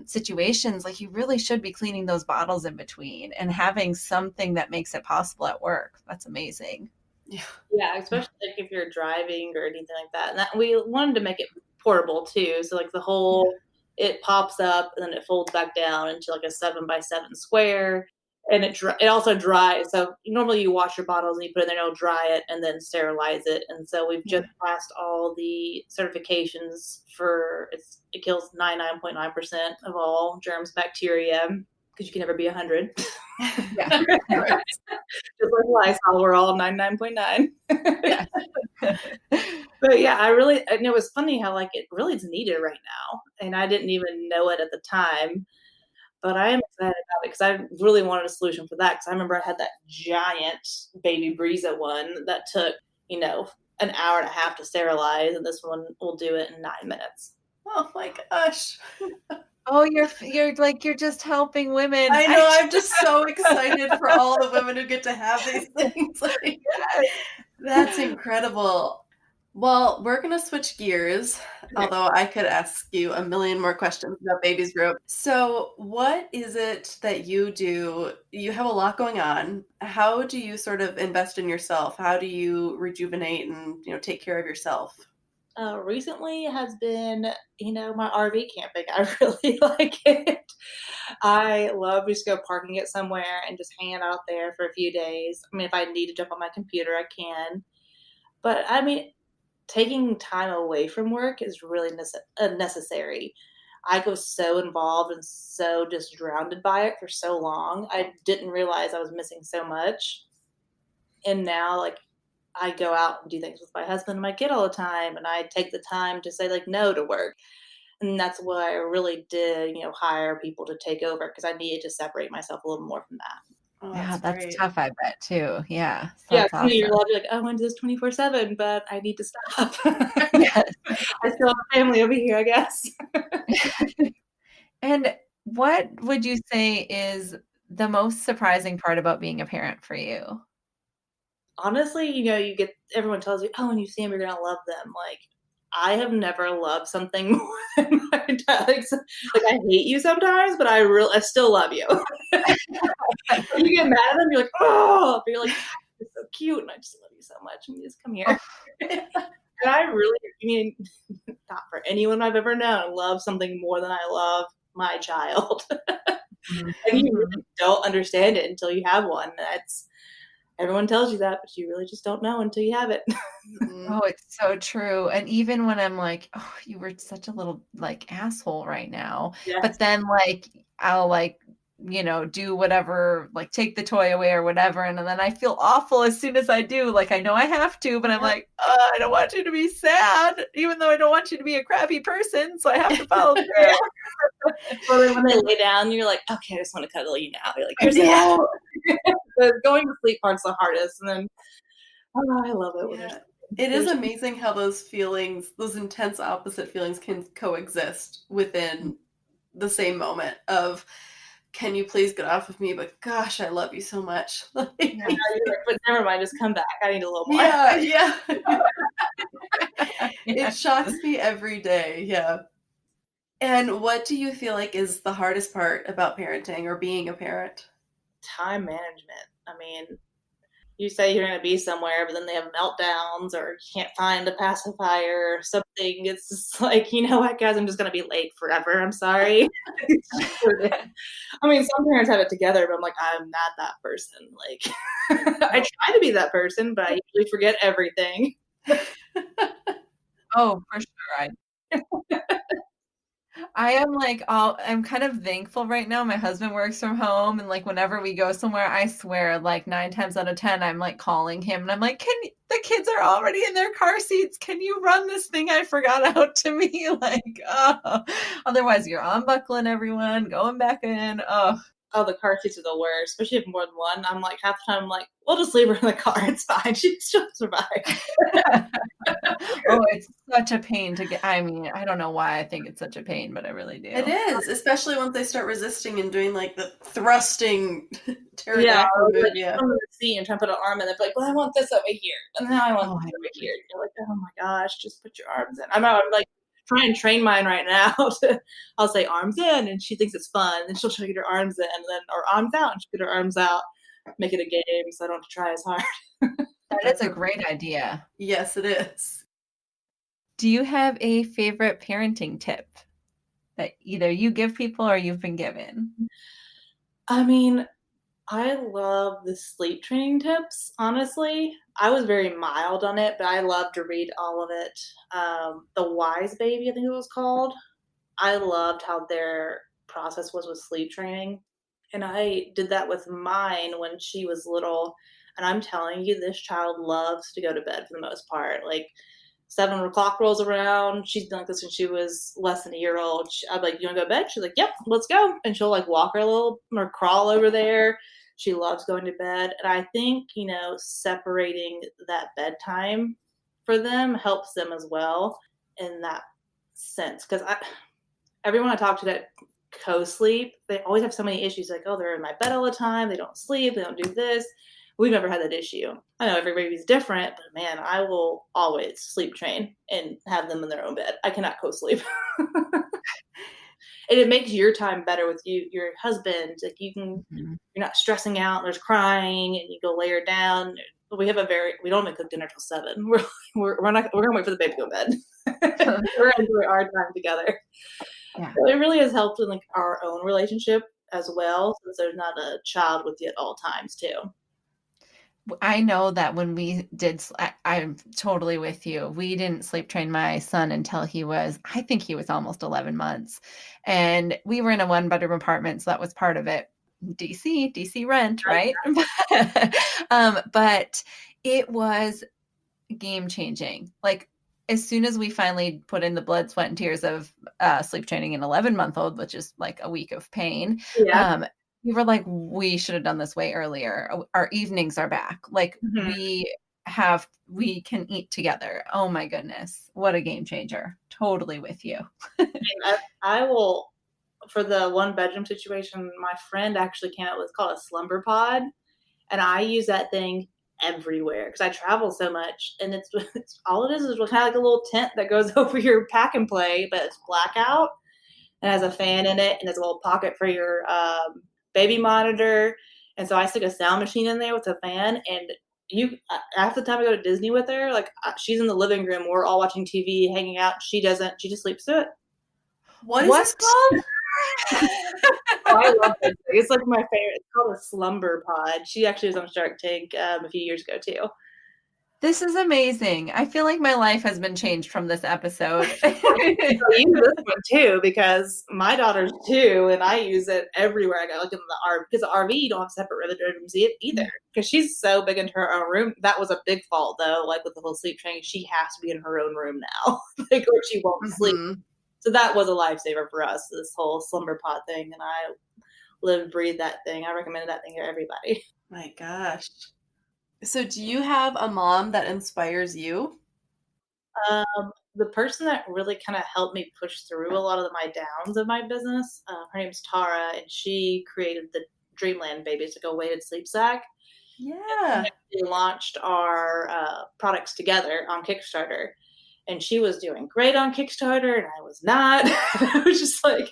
situations, like you really should be cleaning those bottles in between and having something that makes it possible at work. That's amazing. Yeah, especially like if you're driving or anything like that. And that we wanted to make it portable too. So like the whole it pops up and then it folds back down into like a 7x7 square. And it also dries. So normally you wash your bottles and you put it in there, it'll dry it and then sterilize it. And so we've just passed all the certifications for it kills 99.9% of all germs, bacteria, because you can never be 100. Yeah. Just like Lysol, we're all 99.9. Yeah. But yeah, and it was funny how like it really is needed right now. And I didn't even know it at the time. But I am excited about it because I really wanted a solution for that. Because I remember I had that giant baby Breeza one that took, an hour and a half to sterilize, and this one will do it in 9 minutes. Oh my gosh. Oh, you're just helping women. I know. I'm just so excited for all the women who get to have these things. Like, that's incredible. Well, we're going to switch gears, although I could ask you a million more questions about Babies Brew. So what is it that you do? You have a lot going on. How do you sort of invest in yourself? How do you rejuvenate and, take care of yourself? Recently has been, my RV camping. I really like it. I love just go parking it somewhere and just hanging out there for a few days. I mean, if I need to jump on my computer, I can. But I mean, taking time away from work is really necessary. I was so involved and so just drowned by it for so long. I didn't realize I was missing so much. And now, like, I go out and do things with my husband and my kid all the time, and I take the time to say, like, no to work. And that's why I really did, hire people to take over because I needed to separate myself a little more from that. Oh, Yeah, that's great. tough, I bet, too. Yeah. Yeah, That's awesome. you're like, I want to do this 24/7, but I need to stop. Yes. I still have a family over here, I guess. And what would you say is the most surprising part about being a parent for you? Honestly, everyone tells you, oh, when you see them, you're going to love them. Like, I have never loved something more than my dad. Like, I hate you sometimes, but I still love you. You get mad at them, you're like, oh, but you're like, it's so cute, and I just love you so much, and you just come here. And I really, not for anyone I've ever known, love something more than I love my child. Mm-hmm. And you really don't understand it until you have one. Everyone tells you that, but you really just don't know until you have it. Oh, it's so true. And even when I'm like, oh, you were such a little like asshole right now. Yes. But then like I'll like, do whatever, like take the toy away or whatever. And then I feel awful as soon as I do. Like I know I have to, but I'm like, oh, I don't want you to be sad, even though I don't want you to be a crappy person. So I have to follow through. Well, then when they lay down, you're like, okay, I just want to cuddle you now. You're like, yeah. The going to sleep part's the hardest, and then I love it. Yeah. It is amazing how those feelings, those intense opposite feelings, can coexist within the same moment of, can you please get off of me? But gosh, I love you so much. But never mind, just come back. I need a little more. Yeah. It shocks me every day. Yeah. And what do you feel like is the hardest part about parenting or being a parent? Time management. I mean, you say you're going to be somewhere, but then they have meltdowns or you can't find a pacifier or something. It's just like, you know what, guys, I'm just going to be late forever. I'm sorry. I mean, some parents have it together, but I'm like, I'm not that person. Like, I try to be that person, but I usually forget everything. Oh, for sure. I am like I'm kind of thankful right now. My husband works from home and like whenever we go somewhere, I swear like 9 times out of 10, I'm like calling him and I'm like, the kids are already in their car seats. Can you run this thing I forgot out to me? Like, oh, otherwise you're unbuckling everyone, going back in. Oh, Oh, the car seats are the worst, especially if more than one. I'm like, half the time, I'm like, we'll just leave her in the car. It's fine. She'll survive. oh, it's such a pain to get. I mean, I don't know why I think it's such a pain, but I really do. It is, especially once they start resisting and doing like the thrusting Yeah, pterodactyl move. like Yeah. from the seat and trying to put an arm in it, like, well, I want this over here, and now I want Oh, this over here. You're like, oh my gosh, just put your arms in. I'm like trying to train mine right now. I'll say arms in, and she thinks it's fun, and she'll try to get her arms in, and then or arms out, and she'll get her arms out. Make it a game, so I don't have to try as hard. that is a great idea. Yes, it is. Do you have a favorite parenting tip that either you give people or you've been given? I mean, I love the sleep training tips, honestly. I was very mild on it, but I love to read all of it. The Wise Baby, I think it was called. I loved how their process was with sleep training. And I did that with mine when she was little. And I'm telling you, this child loves to go to bed for the most part. Like 7 o'clock rolls around. She's been like this when she was less than a year old. I'm like, you want to go to bed? She's like, yep, let's go. And she'll like walk her a little or crawl over there. She loves going to bed. And I think, separating that bedtime for them helps them as well in that sense. Because everyone I talk to that co-sleep, they always have so many issues. Like, oh, they're in my bed all the time. They don't sleep. They don't do this. We've never had that issue. I know every baby's different, but man, I will always sleep train and have them in their own bed. I cannot co-sleep. And it makes your time better with your husband. Like you're not stressing out. There's crying, and you go lay her down. We don't even cook dinner till 7. We're gonna wait for the baby to go to bed. We're gonna enjoy our time together. Yeah. So it really has helped in like our own relationship as well, since there's not a child with you at all times too. I know that when we did, I'm totally with you. We didn't sleep train my son until I think he was almost 11 months. And we were in a 1-bedroom apartment, so that was part of it. DC rent, right? But it was game changing. Like as soon as we finally put in the blood, sweat, and tears of sleep training an 11-month-old, which is like a week of pain, Yeah. we were like, we should have done this way earlier. Our evenings are back. Like we can eat together. Oh my goodness. What a game changer. Totally with you. I will, for the 1-bedroom situation, my friend actually came out with called a slumber pod. And I use that thing everywhere because I travel so much. And it's all it is kind of like a little tent that goes over your pack and play, but it's blackout and has a fan in it and there's a little pocket for your baby monitor. And so I stick a sound machine in there with a fan, and half the time I go to Disney with her, like she's in the living room, we're all watching TV, hanging out. She doesn't. She just sleeps through it. What is this called? Oh, I love it. It's like my favorite. It's called a slumber pod. She actually was on Shark Tank a few years ago too. This is amazing. I feel like my life has been changed from this episode. I use this one too because my daughter's 2, and I use it everywhere I go. Like in the RV, because the RV you don't have separate rooms either. Because she's so big into her own room. That was a big fault though. Like with the whole sleep training, she has to be in her own room now, like or she won't sleep. So that was a lifesaver for us. This whole slumber pod thing, and I live and breathe that thing. I recommended that thing to everybody. My gosh. So do you have a mom that inspires you? The person that really kind of helped me push through a lot of my downs of my business, her name's Tara, and she created the Dreamland Babies, like a weighted sleep sack. Yeah. We launched our products together on Kickstarter. and she was doing great on Kickstarter and I was not. I was just like,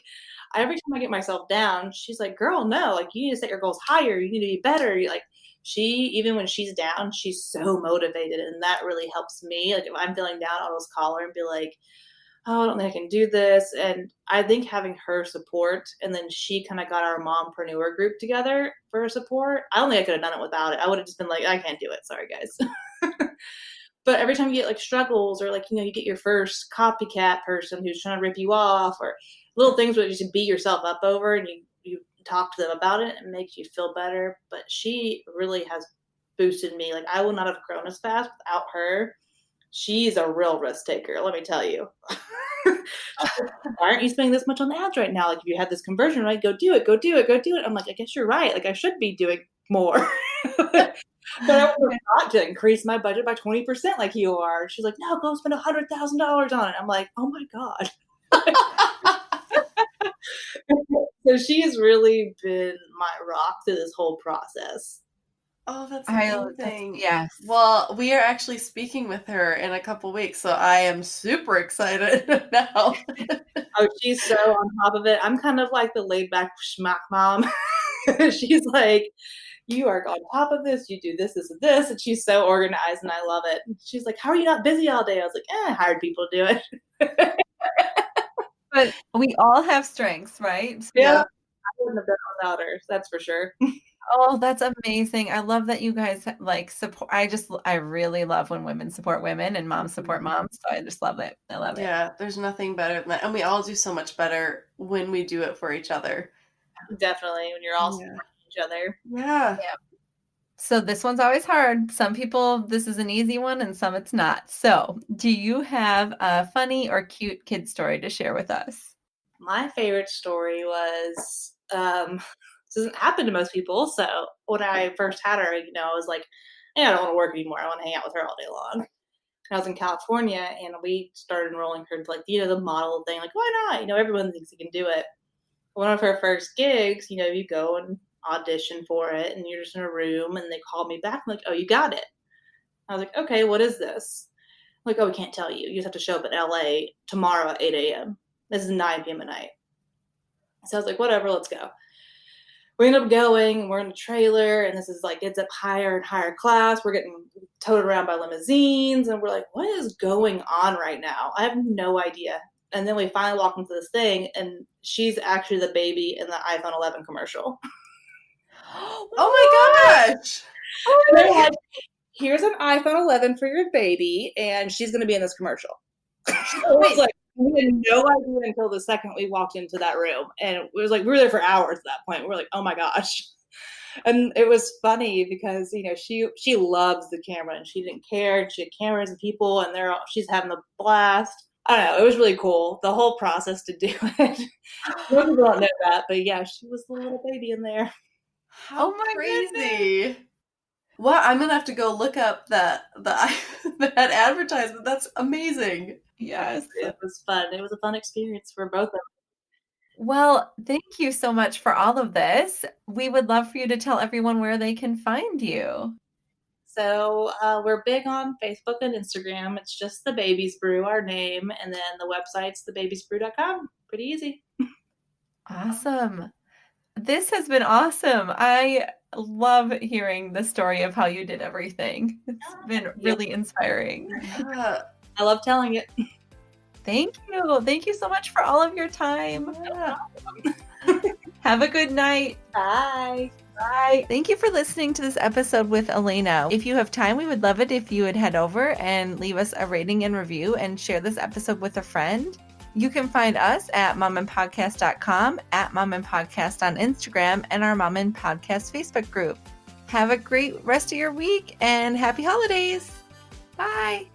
every time I get myself down, she's like, girl, no, like you need to set your goals higher. You need to be better. You like, even when she's down, she's so motivated, and that really helps me. Like if I'm feeling down, I'll just call her and be like, oh, I don't think I can do this. And I think having her support, and then she kind of got our mompreneur group together for support. I don't think I could have done it without it. I would have just been like, I can't do it. Sorry, guys. But every time you get like struggles, or like, you get your first copycat person who's trying to rip you off, or little things where you just beat yourself up over, and you talk to them about it, and it makes you feel better. But she really has boosted me. Like I would not have grown as fast without her. She's a real risk taker, let me tell you. Why aren't you spending this much on ads right now? Like if you had this conversion right, go do it. I'm like, I guess you're right. Like I should be doing more. But I would not to increase my budget by 20% like you are. She's like, no, go spend $100,000 on it. I'm like, oh my God. So she has really been my rock through this whole process. Oh, that's amazing. Yes. Well, we are actually speaking with her in a couple weeks, so I am super excited now. Oh, she's so on top of it. I'm kind of like the laid back schmuck mom. She's like, you are on top of this. You do this, this, and this. And she's so organized, and I love it. She's like, how are you not busy all day? I was like, I hired people to do it. But we all have strengths, right? So yeah. I wouldn't have done it without her. That's for sure. Oh, that's amazing. I love that you guys like support. I really love when women support women and moms support moms. So I just love it. I love it. Yeah, there's nothing better than that. And we all do so much better when we do it for each other. Definitely. When you're all supporting each other. Yeah. So this one's always hard. Some people, this is an easy one, and some it's not. So do you have a funny or cute kid story to share with us? My favorite story was, this doesn't happen to most people. So when I first had her, I was like, I don't want to work anymore. I want to hang out with her all day long. And I was in California, and we started enrolling her into like, the model thing. Like, why not? Everyone thinks you can do it. One of her first gigs, you go and audition for it, and you're just in a room, and they called me back. I'm like, oh, you got it. I was like, okay, what is this? I'm like, oh, we can't tell you. You just have to show up in LA tomorrow at 8 a.m. This is 9 p.m. at night. So I was like, whatever, let's go. We end up going, we're in a trailer, and this is like, it's up higher and higher class. We're getting towed around by limousines, and we're like, what is going on right now? I have no idea. And then we finally walk into this thing, and she's actually the baby in the iPhone 11 commercial. Oh my gosh! Like, here's an iPhone 11 for your baby, and she's going to be in this commercial. So it was like, we had no idea until the second we walked into that room. And it was like, we were there for hours at that point. We were like, oh my gosh. And it was funny because, she loves the camera, and she didn't care. And she had cameras and people, and she's having a blast. I don't know. It was really cool. The whole process to do it. Most people don't know that, but yeah, she was the little baby in there. How crazy. Goodness. Well, I'm going to have to go look up that advertisement. That's amazing. Yes. It was fun. It was a fun experience for both of us. Well, thank you so much for all of this. We would love for you to tell everyone where they can find you. So we're big on Facebook and Instagram. It's just The Baby's Brew, our name. And then the website's thebabiesbrew.com. Pretty easy. Awesome. This has been awesome. I love hearing the story of how you did everything. It's been really inspiring. Yeah. I love telling it. Thank you. Thank you so much for all of your time. Yeah. Have a good night. Bye. Bye. Thank you for listening to this episode with Alaina. If you have time, we would love it if you would head over and leave us a rating and review and share this episode with a friend. You can find us at momandpodcast.com, at Mom and Podcast on Instagram, and our Mom and Podcast Facebook group. Have a great rest of your week and happy holidays. Bye.